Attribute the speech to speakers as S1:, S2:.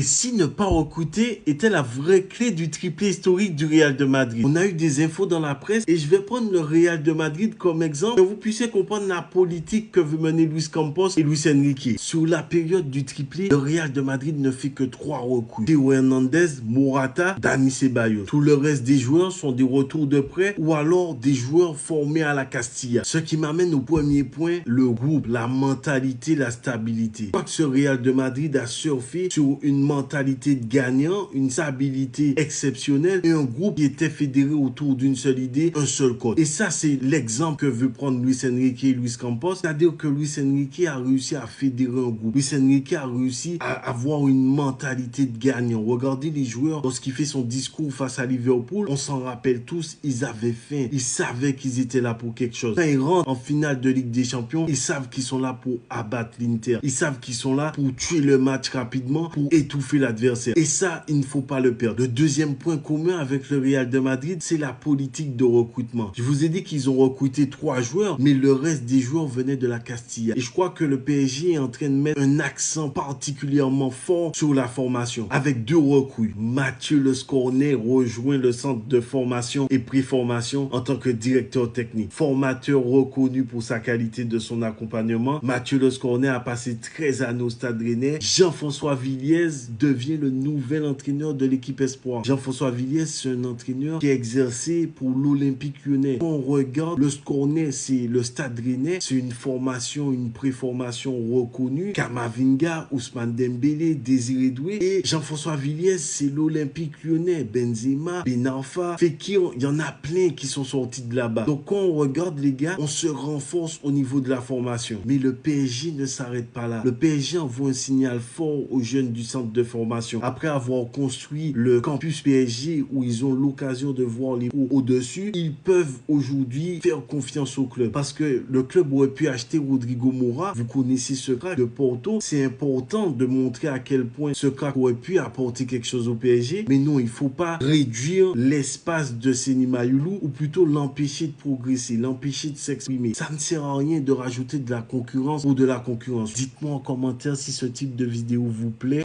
S1: Et si ne pas recruter était la vraie clé du triplé historique du Real de Madrid? On a eu des infos dans la presse et je vais prendre le Real de Madrid comme exemple pour que vous puissiez comprendre la politique que veut mener Luis Campos et Luis Enrique. Sur la période du triplé, le Real de Madrid ne fait que 3 recrues. Théo Hernandez, Morata, Dani Ceballos. Tout le reste des joueurs sont des retours de prêt ou alors des joueurs formés à la Castilla. Ce qui m'amène au premier point, le groupe, la mentalité, la stabilité. Je crois que ce Real de Madrid a surfé sur une mentalité de gagnant, une stabilité exceptionnelle et un groupe qui était fédéré autour d'une seule idée, un seul code. Et ça, c'est l'exemple que veut prendre Luis Enrique et Luis Campos. C'est-à-dire que Luis Enrique a réussi à fédérer un groupe. Luis Enrique a réussi à avoir une mentalité de gagnant. Regardez les joueurs, lorsqu'il fait son discours face à Liverpool, on s'en rappelle tous, ils avaient faim. Ils savaient qu'ils étaient là pour quelque chose. Quand ils rentrent en finale de Ligue des Champions, ils savent qu'ils sont là pour abattre l'Inter. Ils savent qu'ils sont là pour tuer le match rapidement, pour étouffer l'adversaire. Et ça, il ne faut pas le perdre. Le deuxième point commun avec le Real de Madrid, c'est la politique de recrutement. Je vous ai dit qu'ils ont recruté 3 joueurs, mais le reste des joueurs venaient de la Castilla. Et je crois que le PSG est en train de mettre un accent particulièrement fort sur la formation. Avec 2 recrues. Mathieu Le Scornet rejoint le centre de formation et préformation en tant que directeur technique. Formateur reconnu pour sa qualité de son accompagnement, Mathieu Le Scornet a passé 13 années au Stade Rennais. Jean-François Villiers devient le nouvel entraîneur de l'équipe Espoir. Jean-François Villiers, c'est un entraîneur qui a exercé pour l'Olympique Lyonnais. Quand on regarde le Scornet, c'est le Stade Rennais, c'est une formation, une préformation reconnue. Kamavinga, Ousmane Dembélé, Désiré Doué et Jean-François Villiers, c'est l'Olympique Lyonnais. Benzema, Ben Arfa, Fekir, il y en a plein qui sont sortis de là-bas. Donc quand on regarde les gars, on se renforce au niveau de la formation. Mais le PSG ne s'arrête pas là. Le PSG envoie un signal fort aux jeunes du centre de formation. Après avoir construit le campus PSG où ils ont l'occasion de voir les pros au-dessus, ils peuvent aujourd'hui faire confiance au club. Parce que le club aurait pu acheter Rodrigo Moura. Vous connaissez ce crack de Porto. C'est important de montrer à quel point ce crack aurait pu apporter quelque chose au PSG. Mais non, il ne faut pas réduire l'espace de Seny Mayulu ou plutôt l'empêcher de progresser, l'empêcher de s'exprimer. Ça ne sert à rien de rajouter de la concurrence ou de la concurrence. Dites-moi en commentaire si ce type de vidéo vous plaît.